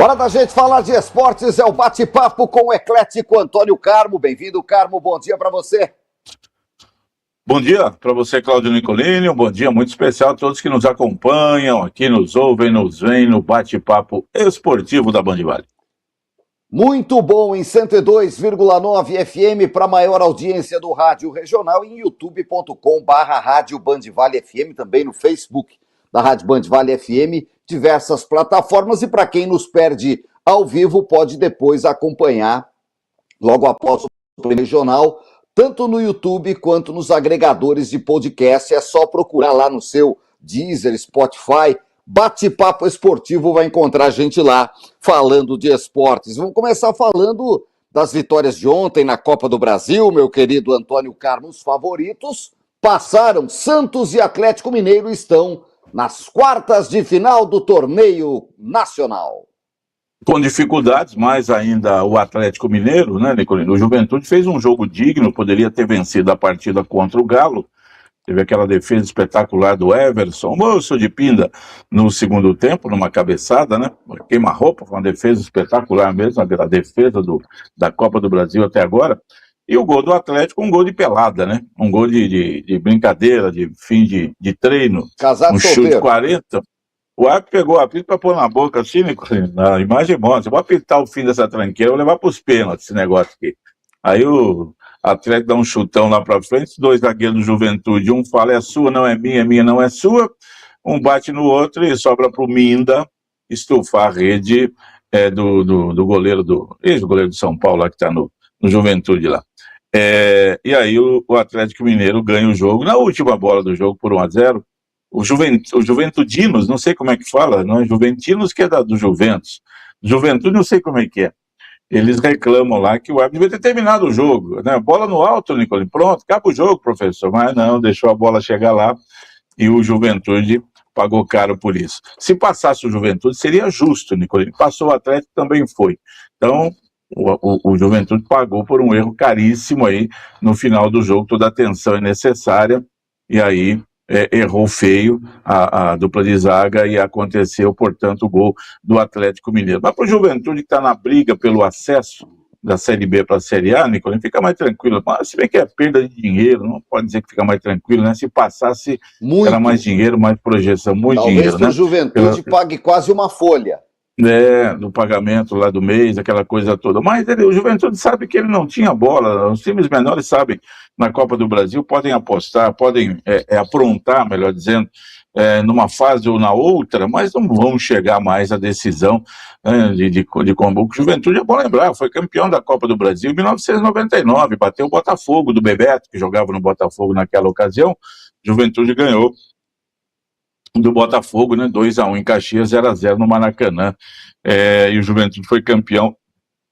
Hora da gente falar de esportes, é o bate-papo com o eclético Antônio Carmo. Bem-vindo, Carmo, bom dia para você. Bom dia para você, Cláudio Nicolini, um bom dia muito especial a todos que nos acompanham, aqui nos ouvem, nos veem no bate-papo esportivo da Band Vale. Muito bom, em 102,9 FM para maior audiência do rádio regional em youtube.com/rádio Band Vale FM, também no Facebook da Rádio Band Vale FM, diversas plataformas, e para quem nos perde ao vivo pode depois acompanhar logo após o regional, tanto no YouTube quanto nos agregadores de podcast. É só procurar lá no seu Deezer, Spotify, Bate-Papo Esportivo, vai encontrar a gente lá falando de esportes. Vamos começar falando das vitórias de ontem na Copa do Brasil, meu querido Antônio Carmo. Os favoritos passaram, Santos e Atlético Mineiro estão nas quartas de final do torneio nacional. Com dificuldades, mais ainda o Atlético Mineiro, né, Nicolino? O Juventude fez um jogo digno, poderia ter vencido a partida contra o Galo. Teve aquela defesa espetacular do Everson, moço de pinda, no segundo tempo, numa cabeçada, né? Queima-roupa, foi uma defesa espetacular mesmo, a defesa da Copa do Brasil até agora. E o gol do Atlético, um gol de pelada, né? Um gol de brincadeira, de fim de treino. Casado um solteiro. Chute 40. O árbitro pegou o apito para pôr na boca assim, Nicolino, na imagem mostra. Vou apitar o fim dessa tranqueira, vou levar para os pênaltis esse negócio aqui. Aí o Atlético dá um chutão lá para frente, dois zagueiros do Juventude, um fala é sua, não é minha não é sua, um bate no outro e sobra para o Minda estufar a rede do goleiro ex-goleiro do São Paulo lá que está no Juventude lá. E aí o Atlético Mineiro ganha o jogo, na última bola do jogo por 1-0, o Juventudinos, não sei como é que fala, não é Juventinos que é do Juventus, Juventude não sei como é que é. Eles reclamam lá que o árbitro devia ter terminado o jogo, né? Bola no alto, Nicolino, pronto, acaba o jogo, professor. Mas não, deixou a bola chegar lá e o Juventude pagou caro por isso. Se passasse o Juventude, seria justo, Nicolino. Passou o Atlético, também foi. Então, o Juventude pagou por um erro caríssimo aí no final do jogo. Toda a atenção é necessária e aí errou feio a dupla de zaga e aconteceu, portanto, o gol do Atlético Mineiro. Mas para o Juventude que está na briga pelo acesso da Série B para a Série A, Nicolino, fica mais tranquilo. Mas, se bem que é perda de dinheiro, não pode dizer que fica mais tranquilo, né? Se passasse, muito. Era mais dinheiro, mais projeção, muito Talvez dinheiro, né? Talvez o Juventude pague quase uma folha. No pagamento lá do mês, aquela coisa toda. Mas o Juventude sabe que ele não tinha bola, os times menores sabem, na Copa do Brasil, podem apostar, podem aprontar, melhor dizendo, numa fase ou na outra, mas não vão chegar mais à decisão de como. O Juventude, é bom lembrar, foi campeão da Copa do Brasil em 1999, bateu o Botafogo do Bebeto, que jogava no Botafogo naquela ocasião. Juventude ganhou do Botafogo, né, 2-1 em Caxias, 0-0 no Maracanã, e o Juventude foi campeão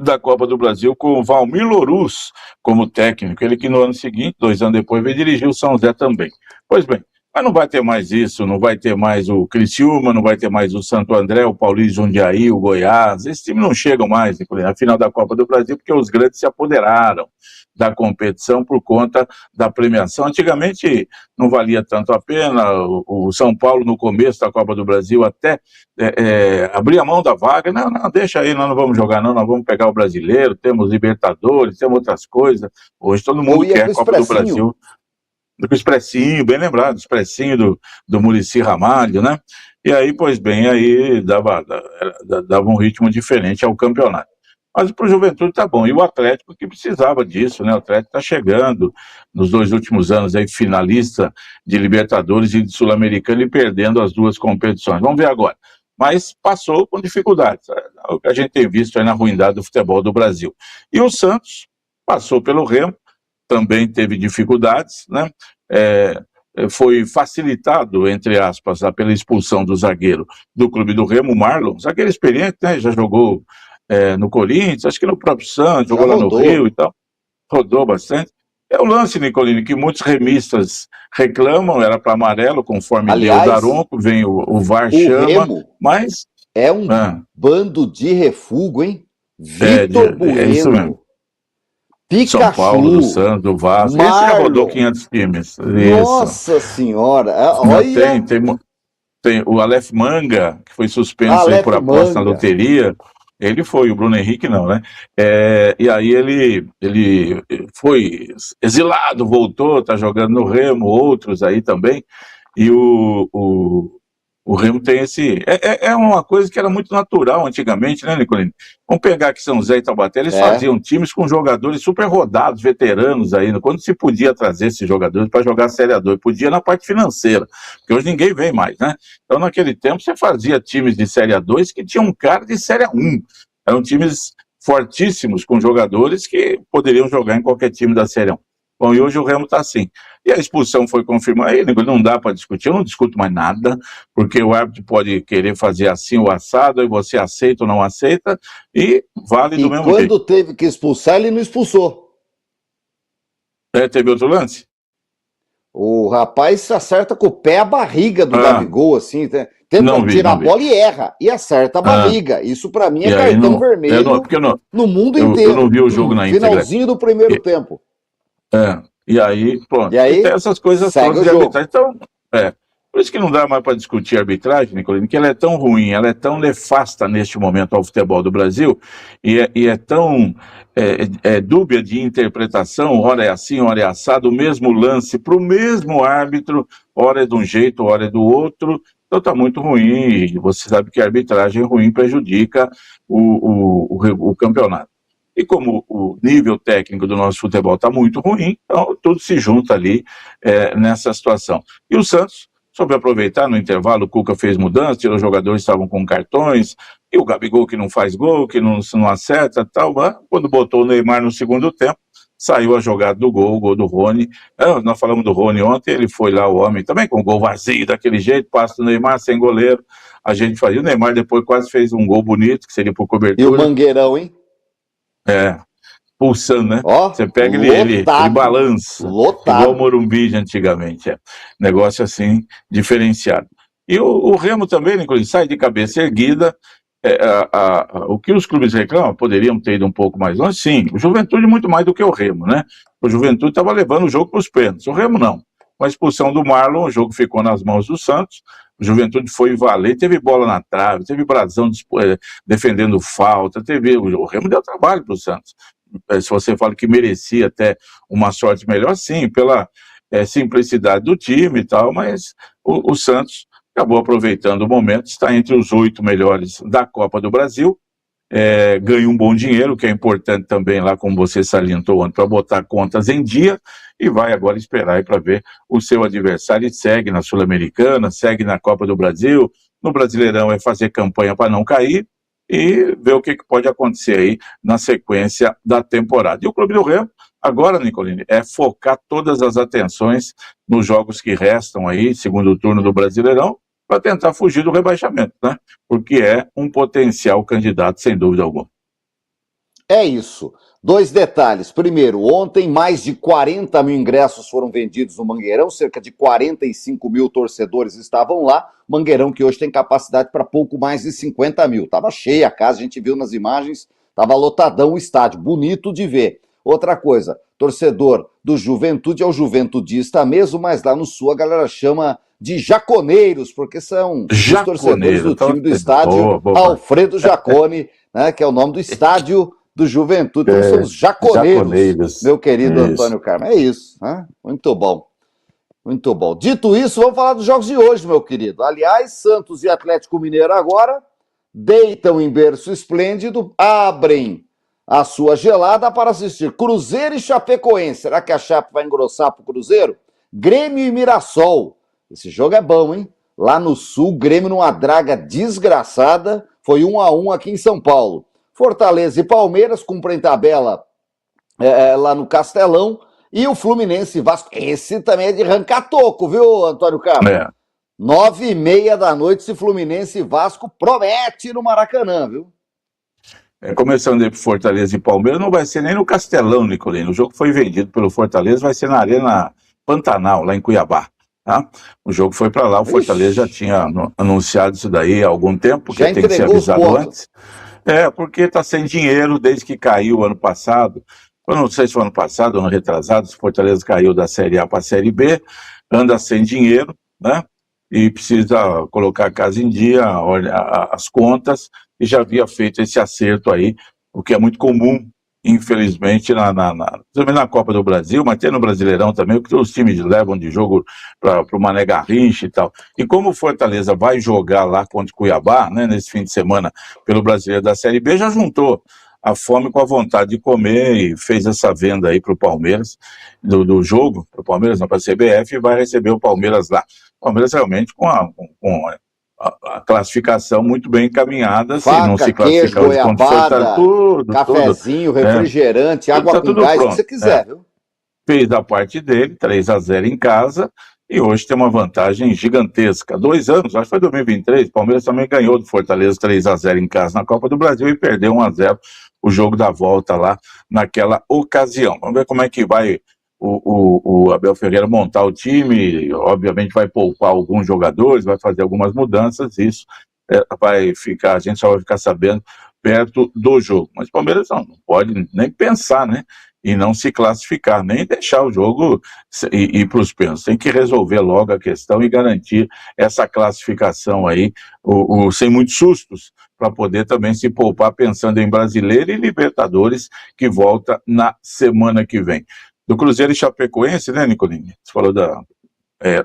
da Copa do Brasil com o Valmir Louruz como técnico, ele que no ano seguinte, 2 anos depois, veio dirigir o São José também. Pois bem, mas não vai ter mais isso, não vai ter mais o Criciúma, não vai ter mais o Santo André, o Paulista Jundiaí, o Goiás, esses times não chegam mais na final da Copa do Brasil, porque os grandes se apoderaram da competição por conta da premiação. Antigamente não valia tanto a pena, o São Paulo no começo da Copa do Brasil até abria mão da vaga, não, deixa aí, nós não vamos jogar não, nós vamos pegar o brasileiro, temos Libertadores, temos outras coisas, hoje todo mundo quer a Copa do Brasil. Do Expressinho, bem lembrado, Expressinho do Muricy Ramalho, né? E aí, pois bem, aí dava um ritmo diferente ao campeonato. Mas para o Juventude tá bom, e o Atlético que precisava disso, né? O Atlético está chegando nos 2 últimos anos aí, finalista de Libertadores e de Sul-Americana e perdendo as 2 competições. Vamos ver agora. Mas passou com dificuldades, o que a gente tem visto aí na ruindade do futebol do Brasil. E o Santos passou pelo Remo, também teve dificuldades, né? Foi facilitado, entre aspas, pela expulsão do zagueiro do Clube do Remo, o Marlon, zagueiro experiente, né? Já jogou no Corinthians, acho que no próprio Santos, jogou lá no Rio e tal, rodou bastante. É o lance, Nicolini, que muitos remistas reclamam, era para amarelo, conforme deu o Daronco, vem o VAR chama, Remo mas... É um bando de refugo, hein? Vitor Bueno. É isso mesmo. Pikachu, São Paulo, do Santos, do Vasco. Marlon. Esse já rodou 500 times. Nossa senhora. Olha. Tem o Aleph Manga, que foi suspenso aí por aposta na loteria. Ele foi, o Bruno Henrique não, né? E aí ele foi exilado, voltou, tá jogando no Remo, outros aí também, e o Remo tem esse... É uma coisa que era muito natural antigamente, né, Nicolini? Vamos pegar aqui São José e Taubaté, eles faziam times com jogadores super rodados, veteranos ainda, quando se podia trazer esses jogadores para jogar Série A2, podia na parte financeira, porque hoje ninguém vem mais, né? Então naquele tempo você fazia times de Série A2 que tinham um cara de Série A1, eram times fortíssimos, com jogadores que poderiam jogar em qualquer time da Série A1. Bom, e hoje o Remo está assim. E a expulsão foi confirmada, aí não dá para discutir, eu não discuto mais nada, porque o árbitro pode querer fazer assim o assado, e você aceita ou não aceita, e vale do mesmo jeito. E quando teve que expulsar, ele não expulsou. Teve outro lance? O rapaz acerta com o pé a barriga do Gabigol, assim, tenta tirar a bola e erra, e acerta a barriga. Isso para mim é cartão vermelho no mundo inteiro. Eu não vi o jogo na íntegra. Finalzinho do primeiro tempo. E aí, pronto. E aí, tem essas coisas todas de arbitragem. Então, por isso que não dá mais para discutir a arbitragem, Nicolini, que ela é tão ruim, ela é tão nefasta neste momento ao futebol do Brasil, e é tão dúbia de interpretação, ora é assim, ora é assado, o mesmo lance para o mesmo árbitro, ora é de um jeito, ora é do outro. Então está muito ruim, e você sabe que a arbitragem ruim prejudica o campeonato. E como o nível técnico do nosso futebol está muito ruim, então tudo se junta ali nessa situação. E o Santos soube aproveitar no intervalo, o Cuca fez mudança, tirou os jogadores que estavam com cartões, e o Gabigol que não faz gol, que não acerta, tal, mas quando botou o Neymar no segundo tempo, saiu a jogada do gol, o gol do Rony. Nós falamos do Rony ontem, ele foi lá, o homem, também com o gol vazio daquele jeito, passa do Neymar sem goleiro, a gente fazia. O Neymar depois quase fez um gol bonito, que seria por cobertura. E o Mangueirão, hein? Pulsando, né? Você pega ele balança. Lotado. Igual o Morumbi de antigamente. Negócio assim, diferenciado. E o Remo também, Nicolini, sai de cabeça erguida. O que os clubes reclamam, poderiam ter ido um pouco mais longe, sim. O Juventude muito mais do que o Remo, né? O Juventude estava levando o jogo para os pênaltis. O Remo não. Com a expulsão do Marlon, o jogo ficou nas mãos do Santos. O Juventude foi valer, teve bola na trave, teve Brazão defendendo falta, o Remo deu trabalho para o Santos. Se você fala que merecia até uma sorte melhor, sim, pela simplicidade do time e tal, mas o Santos acabou aproveitando o momento, está entre os 8 melhores da Copa do Brasil, ganha um bom dinheiro, que é importante também lá, como você salientou ontem, para botar contas em dia, e vai agora esperar para ver o seu adversário, e segue na Sul-Americana, segue na Copa do Brasil, no Brasileirão é fazer campanha para não cair, e ver o que pode acontecer aí na sequência da temporada. E o Clube do Remo, agora, Nicolini, é focar todas as atenções nos jogos que restam aí, segundo turno do Brasileirão, para tentar fugir do rebaixamento, né? Porque é um potencial candidato, sem dúvida alguma. É isso. 2 detalhes. Primeiro, ontem mais de 40 mil ingressos foram vendidos no Mangueirão, cerca de 45 mil torcedores estavam lá. Mangueirão que hoje tem capacidade para pouco mais de 50 mil. Estava cheia a casa, a gente viu nas imagens, estava lotadão o estádio, bonito de ver. Outra coisa, torcedor do Juventude é o juventudista mesmo, mas lá no Sul a galera chama de jaconeiros, porque são os torcedores do time do estádio Alfredo Jacone, né, que é o nome do estádio do Juventude. Então são os jaconeiros, meu querido Antônio Carmo. É isso, né? Muito bom. Muito bom. Dito isso, vamos falar dos jogos de hoje, meu querido. Aliás, Santos e Atlético Mineiro agora deitam em berço esplêndido, abrem a sua gelada para assistir Cruzeiro e Chapecoense. Será que a Chape vai engrossar para o Cruzeiro? Grêmio e Mirassol. Esse jogo é bom, hein? Lá no Sul, Grêmio numa draga desgraçada. Foi 1-1 aqui em São Paulo. Fortaleza e Palmeiras cumprem tabela lá no Castelão. E o Fluminense e Vasco. Esse também é de arrancar toco, viu, Antônio Carlos? 9h30 da noite, esse Fluminense e Vasco promete no Maracanã, viu? Começando aí por Fortaleza e Palmeiras, não vai ser nem no Castelão, Nicolino. O jogo foi vendido pelo Fortaleza, vai ser na Arena Pantanal, lá em Cuiabá. Tá? O jogo foi para lá, o Fortaleza já tinha anunciado isso daí há algum tempo, porque tem que ser avisado antes. Porque está sem dinheiro desde que caiu ano passado. Eu não sei se foi ano passado ou ano retrasado, se o Fortaleza caiu da Série A para a Série B, anda sem dinheiro, né? e precisa colocar a casa em dia, olhar as contas, e já havia feito esse acerto aí, o que é muito comum, infelizmente, também na Copa do Brasil, mas tem no Brasileirão também, o que os times levam de jogo para o Mané Garrincha e tal. E como o Fortaleza vai jogar lá contra o Cuiabá, né, nesse fim de semana, pelo Brasileiro da Série B, já juntou a fome com a vontade de comer e fez essa venda aí para o Palmeiras, do jogo, para o Palmeiras, não, para a CBF, e vai receber o Palmeiras lá. O Palmeiras realmente com a classificação muito bem encaminhada, se não se queijo, classificar hoje contra o Fortaleza, goiabada, cafezinho, refrigerante, água tá com tudo gás, o que pronto. você quiser, viu? Fez a parte dele, 3-0 em casa, e hoje tem uma vantagem gigantesca. 2 anos, acho que foi 2023, o Palmeiras também ganhou do Fortaleza 3-0 em casa na Copa do Brasil e perdeu 1-0 o jogo da volta lá naquela ocasião. Vamos ver como é que vai o Abel Ferreira montar o time, obviamente vai poupar alguns jogadores, vai fazer algumas mudanças, isso vai ficar, a gente só vai ficar sabendo perto do jogo. Mas o Palmeiras não pode nem pensar, né, e não se classificar, nem deixar o jogo ir para os pênaltis. Tem que resolver logo a questão e garantir essa classificação aí, sem muitos sustos, para poder também se poupar pensando em Brasileiro e Libertadores, que volta na semana que vem. Do Cruzeiro e Chapecoense, né, Nicolinha? Você falou da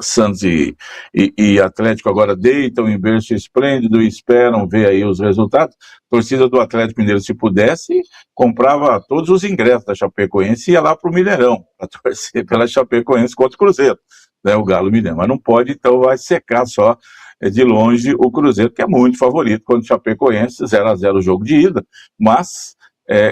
Santos e Atlético agora deitam em berço esplêndido e esperam ver aí os resultados. A torcida do Atlético Mineiro, se pudesse, comprava todos os ingressos da Chapecoense e ia lá para o Mineirão, para torcer pela Chapecoense contra o Cruzeiro, né, o Galo Mineiro. Mas não pode, então vai secar só de longe o Cruzeiro, que é muito favorito contra o Chapecoense, 0-0 o jogo de ida, mas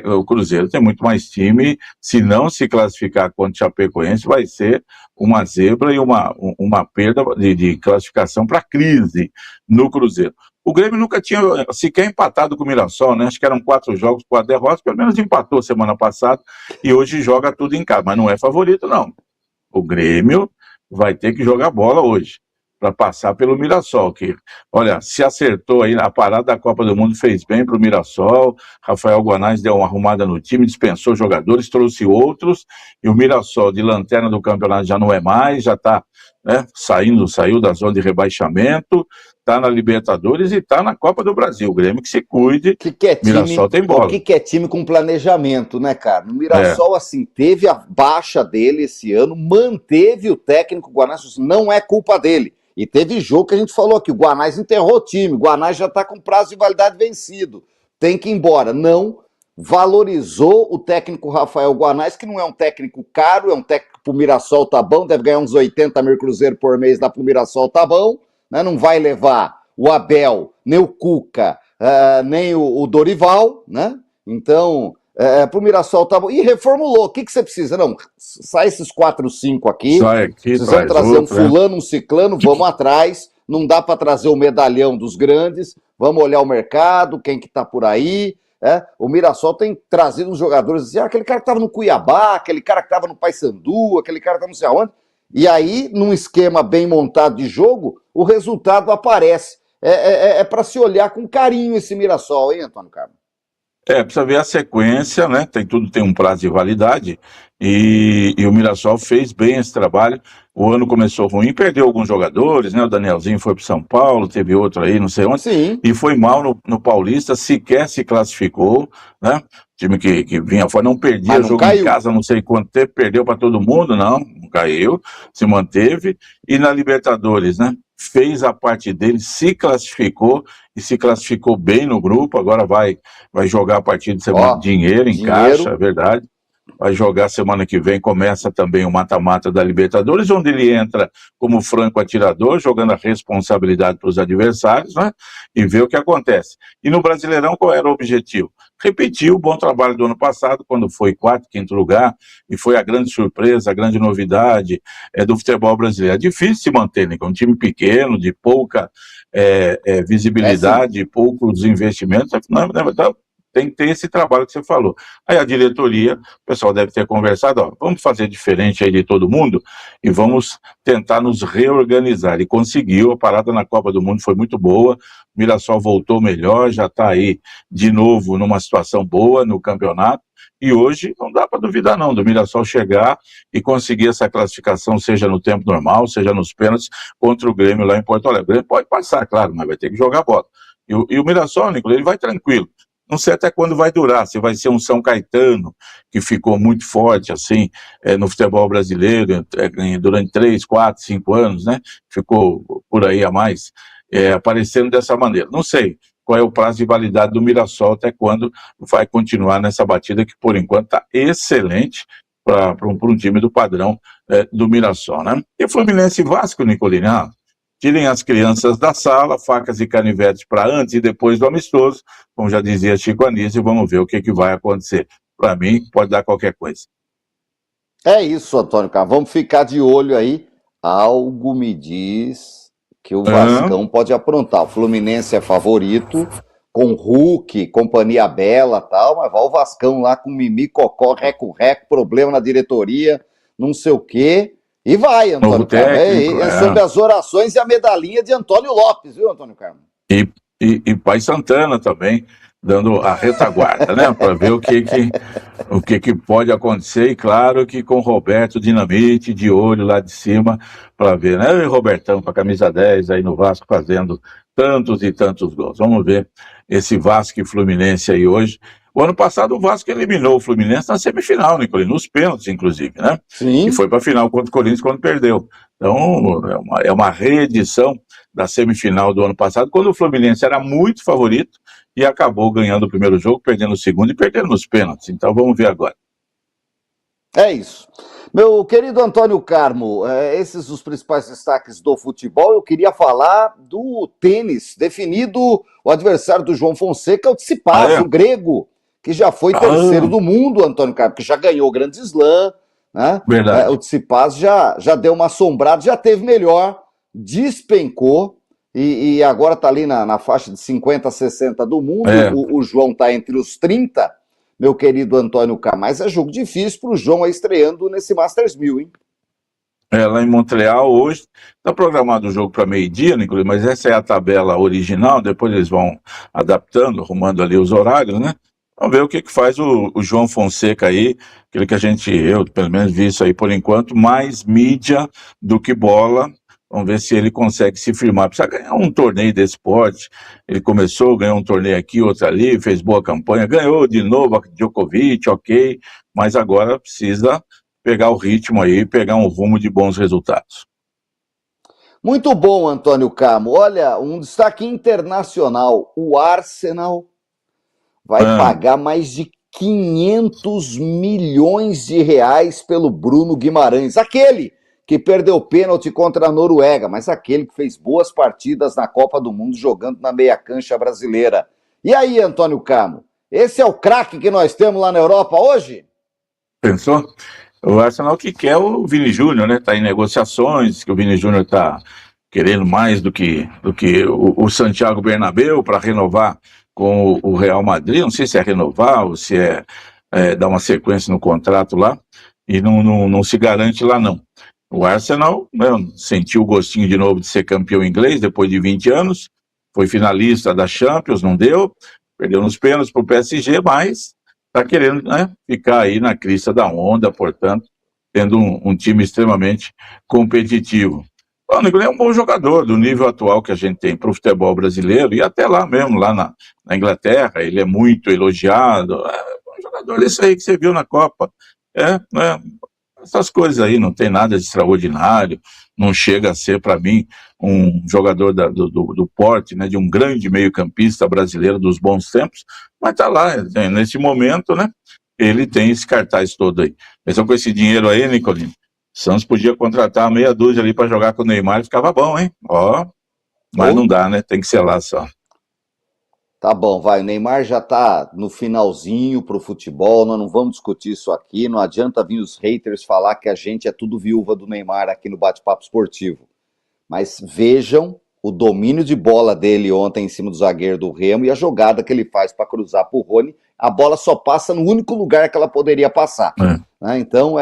o Cruzeiro tem muito mais time, se não se classificar contra o Chapecoense, vai ser uma zebra e uma perda de classificação para a crise no Cruzeiro. O Grêmio nunca tinha sequer empatado com o Mirassol, né? Acho que eram 4 jogos, 4 derrotas, pelo menos empatou semana passada e hoje joga tudo em casa, mas não é favorito não. O Grêmio vai ter que jogar bola hoje para passar pelo Mirassol, que, olha, se acertou aí, a parada da Copa do Mundo fez bem para o Mirassol, Rafael Guanais deu uma arrumada no time, dispensou jogadores, trouxe outros, e o Mirassol de lanterna do campeonato já não é mais, já está, né, saiu da zona de rebaixamento, está na Libertadores e está na Copa do Brasil. O Grêmio que se cuide, Mirassol tem bola. O que é time com planejamento, né, cara? No Mirassol, assim, teve a baixa dele esse ano, manteve o técnico Guanais, não é culpa dele. E teve jogo que a gente falou aqui, o Guanais enterrou o time, o Guanais já está com prazo de validade vencido, tem que ir embora. Não, valorizou o técnico Rafael Guanais, que não é um técnico caro, é um técnico pro Mirassol, tá bom, deve ganhar uns 80 mil cruzeiros por mês lá pro Mirassol, tá bom, né? Não vai levar o Abel, nem o Cuca, nem o Dorival, né? Então, pro Mirassol tá bom. E reformulou. O que você precisa? Não, sai esses 4, 5 aqui. Precisamos trazer um fulano, um ciclano, vamos atrás. Não dá para trazer o medalhão dos grandes. Vamos olhar o mercado, quem que tá por aí. O Mirassol tem trazido uns jogadores assim, aquele cara que tava no Cuiabá, aquele cara que tava no Paysandu, aquele cara que tava não sei aonde. E aí, num esquema bem montado de jogo, o resultado aparece. É para se olhar com carinho esse Mirassol, hein, Antônio Carlos? Precisa ver a sequência, né? Tudo tem um prazo de validade e o Mirassol fez bem esse trabalho. O ano começou ruim, perdeu alguns jogadores, né? O Danielzinho foi para São Paulo, teve outro aí, não sei onde. Sim. E foi mal no Paulista, sequer se classificou, né? Time que vinha fora, não perdia jogo caiu em casa, não sei quanto tempo, perdeu para todo mundo, não caiu, se manteve. E na Libertadores, né? Fez a parte dele, se classificou e se classificou bem no grupo. Agora vai jogar a partir de semana dinheiro em caixa, é verdade. Vai jogar semana que vem, começa também o mata-mata da Libertadores, onde ele entra como franco atirador, jogando a responsabilidade para os adversários, né? E vê o que acontece. E no Brasileirão, qual era o objetivo? Repetir o bom trabalho do ano passado, quando foi 4º, 5º lugar, e foi a grande surpresa, a grande novidade do futebol brasileiro. É difícil se manter, né? Um time pequeno, de pouca visibilidade, poucos investimentos, tem que ter esse trabalho que você falou. Aí a diretoria, o pessoal deve ter conversado, ó, vamos fazer diferente aí de todo mundo e vamos tentar nos reorganizar. E conseguiu, a parada na Copa do Mundo foi muito boa, o Mirassol voltou melhor, já está aí de novo numa situação boa no campeonato, e hoje não dá para duvidar não, do Mirassol chegar e conseguir essa classificação, seja no tempo normal, seja nos pênaltis, contra o Grêmio lá em Porto Alegre. O Grêmio pode passar, claro, mas vai ter que jogar bola. E o Mirassol, Nicolas, ele vai tranquilo. Não sei até quando vai durar, se vai ser um São Caetano, que ficou muito forte, assim, no futebol brasileiro, durante 3, 4, 5 anos, né? Ficou por aí a mais, aparecendo dessa maneira. Não sei qual é o prazo de validade do Mirassol, até quando vai continuar nessa batida, que por enquanto está excelente para um time do padrão do Mirassol, né? E Fluminense e Vasco, Nicolina, tirem as crianças da sala, facas e canivetes para antes e depois do amistoso, como já dizia Chico Anísio, e vamos ver o que vai acontecer. Para mim, pode dar qualquer coisa. É isso, Antônio Carlos. Vamos ficar de olho aí. Algo me diz que o Vascão pode aprontar. O Fluminense é favorito, com Hulk, Companhia Bela e tal, mas vai o Vascão lá com Mimi, Cocó, Reco-Reco, problema na diretoria, não sei o quê. E vai, Antônio Carlos. Sobre as orações e a medalhinha de Antônio Lopes, viu, Antônio Carlos? E Pai Santana também, dando a retaguarda, né? Para ver o que pode acontecer. E claro que com Roberto Dinamite de olho lá de cima, para ver, né? E Robertão com a camisa 10 aí no Vasco fazendo tantos e tantos gols. Vamos ver esse Vasco e Fluminense aí hoje. O ano passado o Vasco eliminou o Fluminense na semifinal, Nicolino, nos pênaltis, inclusive, né? Sim. E foi para a final contra o Corinthians quando perdeu. Então, é uma reedição da semifinal do ano passado, quando o Fluminense era muito favorito e acabou ganhando o primeiro jogo, perdendo o segundo e perdendo nos pênaltis. Então, vamos ver agora. É isso. Meu querido Antônio Carmo, esses os principais destaques do futebol. Eu queria falar do tênis, definido o adversário do João Fonseca, o Tsitsipas, o grego, que já foi terceiro do mundo, Antônio Carmo, que já ganhou o Grande Slam, né? Verdade. O Tsitsipas já deu uma assombrada, já teve melhor, despencou, e agora está ali na faixa de 50, 60 do mundo. O João está entre os 30, meu querido Antônio Carmo, mas é jogo difícil para o João aí estreando nesse Masters 1000, hein? Lá em Montreal hoje, está programado o jogo para meio-dia, Nicolas, mas essa é a tabela original, depois eles vão adaptando, arrumando ali os horários, né? Vamos ver o que faz o João Fonseca aí, aquele que eu pelo menos vi isso aí por enquanto, mais mídia do que bola. Vamos ver se ele consegue se firmar. Precisa ganhar um torneio de esporte. Ele começou, ganhou um torneio aqui, outro ali, fez boa campanha, ganhou de novo a Djokovic, ok, mas agora precisa pegar o ritmo aí, pegar um rumo de bons resultados. Muito bom, Antônio Carmo. Olha, um destaque internacional. O Arsenal vai pagar mais de 500 milhões de reais pelo Bruno Guimarães. Aquele que perdeu pênalti contra a Noruega, mas aquele que fez boas partidas na Copa do Mundo jogando na meia cancha brasileira. E aí, Antônio Carmo? Esse é o craque que nós temos lá na Europa hoje? Pensou? O Arsenal que quer o Vini Júnior, né? Está em negociações, que o Vini Júnior está querendo mais do que o Santiago Bernabéu para renovar com o Real Madrid. Não sei se é renovar ou se é dar uma sequência no contrato lá, e não se garante lá não. O Arsenal, né, sentiu o gostinho de novo de ser campeão inglês depois de 20 anos, foi finalista da Champions, não deu, perdeu nos pênaltis para o PSG, mas está querendo, né, ficar aí na crista da onda, portanto, tendo um time extremamente competitivo. O Nicolai é um bom jogador do nível atual que a gente tem para o futebol brasileiro, e até lá mesmo, lá na Inglaterra, ele é muito elogiado, um jogador desse aí que você viu na Copa, essas coisas aí, não tem nada de extraordinário, não chega a ser, para mim, um jogador do porte, né, de um grande meio-campista brasileiro dos bons tempos, mas está lá, nesse momento, né, ele tem esse cartaz todo aí. Mas com esse dinheiro aí, Nicolino, Santos podia contratar meia dúzia ali para jogar com o Neymar e ficava bom, hein? Mas não dá, né, tem que ser lá só. Tá bom, vai, o Neymar já tá no finalzinho pro futebol, nós não vamos discutir isso aqui, não adianta vir os haters falar que a gente é tudo viúva do Neymar aqui no Bate-Papo Esportivo. Mas vejam o domínio de bola dele ontem em cima do zagueiro do Remo e a jogada que ele faz para cruzar pro Rony, a bola só passa no único lugar que ela poderia passar. Né? Então,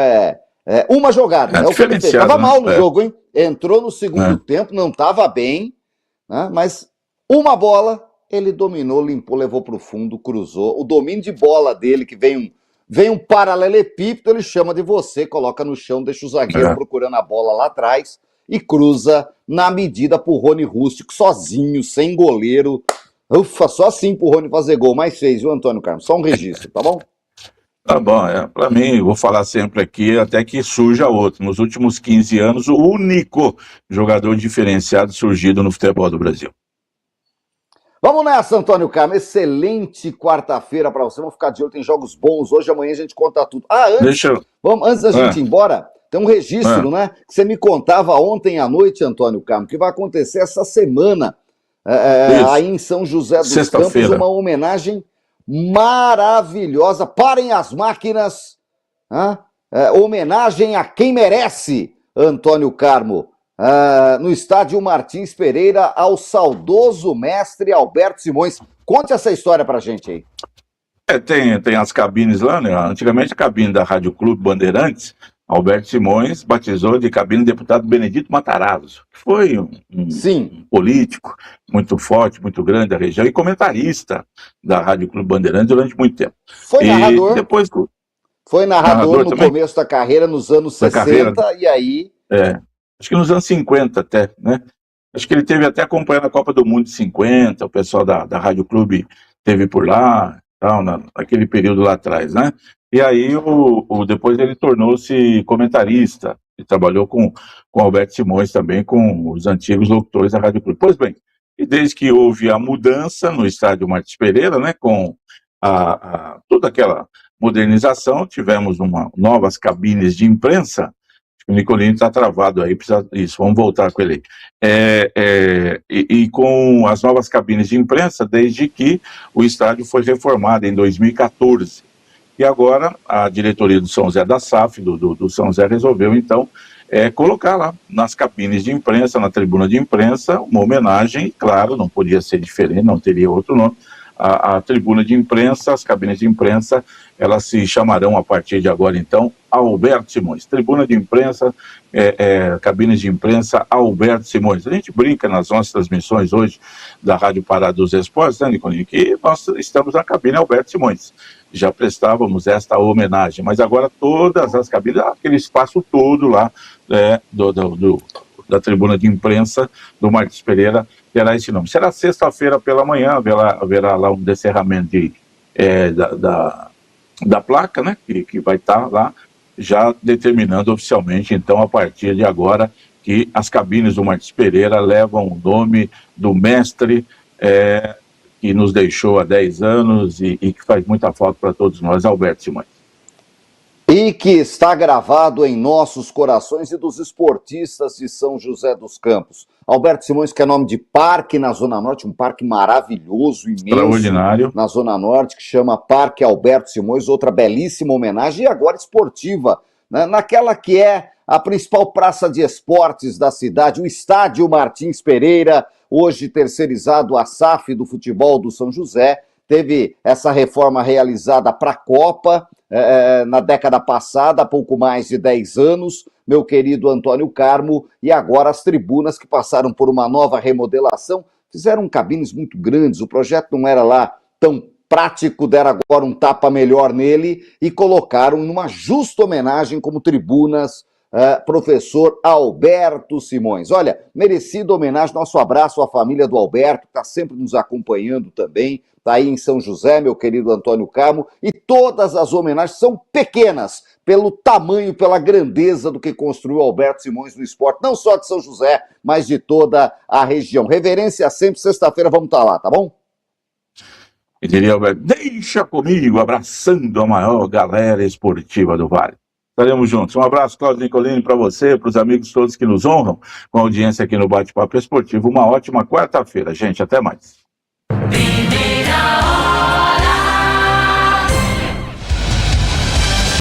uma jogada. É o que ele fez. Estava mal no jogo, hein? Entrou no segundo tempo, não estava bem, né? Mas uma bola, ele dominou, limpou, levou para o fundo, cruzou. O domínio de bola dele, que vem um paralelepípedo, ele chama de você, coloca no chão, deixa o zagueiro procurando a bola lá atrás e cruza na medida pro Rony Rústico, sozinho, sem goleiro. Ufa, só assim pro Rony fazer gol. Mais fez, viu, Antônio Carlos? Só um registro, tá bom? Tá bom, para mim, vou falar sempre aqui, até que surja outro. Nos últimos 15 anos, o único jogador diferenciado surgido no futebol do Brasil. Vamos nessa, Antônio Carlos. Excelente quarta-feira para você. Vamos ficar de olho, tem jogos bons. Hoje, amanhã a gente conta tudo. Antes da gente ir embora, tem um registro, né? Que você me contava ontem à noite, Antônio Carlos, que vai acontecer essa semana aí em São José dos Campos, uma homenagem maravilhosa. Parem as máquinas. Homenagem a quem merece, Antônio Carmo. No estádio Martins Pereira, ao saudoso mestre Alberto Simões. Conte essa história pra gente aí. Tem as cabines lá, né? Antigamente a cabine da Rádio Clube Bandeirantes, Alberto Simões batizou de cabine deputado Benedito Matarazzo, que foi um político muito forte, muito grande da região e comentarista da Rádio Clube Bandeirantes durante muito tempo. Foi narrador. Depois, foi narrador no começo da carreira, nos anos 60, e aí... Acho que nos anos 50 até, né? Acho que ele teve até acompanhando a Copa do Mundo de 50, o pessoal da Rádio Clube teve por lá, tal, naquele período lá atrás, né? E aí, depois ele tornou-se comentarista, e trabalhou com Alberto Simões também, com os antigos locutores da Rádio Clube. Pois bem, e desde que houve a mudança no estádio Martins Pereira, né, com toda aquela modernização, tivemos novas cabines de imprensa. O Nicolini está travado aí, precisa isso, vamos voltar com ele. E com as novas cabines de imprensa, desde que o estádio foi reformado em 2014. E agora a diretoria do São José da SAF, do São José, resolveu então colocar lá nas cabines de imprensa, na tribuna de imprensa, uma homenagem, claro, não podia ser diferente, não teria outro nome. A tribuna de imprensa, as cabines de imprensa, elas se chamarão a partir de agora, então, Alberto Simões. Tribuna de imprensa, cabines de imprensa, Alberto Simões. A gente brinca nas nossas transmissões hoje da Rádio Parada dos Esportes, né, Nicolini, que nós estamos na cabine Alberto Simões. Já prestávamos esta homenagem, mas agora todas as cabines, aquele espaço todo lá da tribuna de imprensa do Martins Pereira, terá esse nome. Será sexta-feira pela manhã, haverá lá um descerramento da placa, né, que vai estar lá, já determinando oficialmente, então, a partir de agora, que as cabines do Martins Pereira levam o nome do mestre que nos deixou há 10 anos e que faz muita falta para todos nós, Alberto Simões. E que está gravado em nossos corações e dos esportistas de São José dos Campos. Alberto Simões, que é nome de parque na Zona Norte, um parque maravilhoso, imenso, extraordinário, na Zona Norte, que chama Parque Alberto Simões, outra belíssima homenagem, e agora esportiva, né? Naquela que é a principal praça de esportes da cidade, o Estádio Martins Pereira, hoje terceirizado à SAF do futebol do São José, teve essa reforma realizada para a Copa, na década passada, há pouco mais de 10 anos, meu querido Antônio Carmo, e agora as tribunas que passaram por uma nova remodelação, fizeram cabines muito grandes, o projeto não era lá tão prático, deram agora um tapa melhor nele e colocaram numa justa homenagem como tribunas, professor Alberto Simões. Olha, merecida homenagem, nosso abraço à família do Alberto, que está sempre nos acompanhando também, está aí em São José, meu querido Antônio Carmo, e todas as homenagens são pequenas, pelo tamanho, pela grandeza do que construiu Alberto Simões no esporte, não só de São José, mas de toda a região. Reverência sempre, sexta-feira vamos estar lá, tá bom? E diria Alberto, deixa comigo, abraçando a maior galera esportiva do Vale. Estaremos juntos. Um abraço, Cláudio Nicolini, para você, para os amigos todos que nos honram com a audiência aqui no Bate-Papo Esportivo. Uma ótima quarta-feira, gente. Até mais.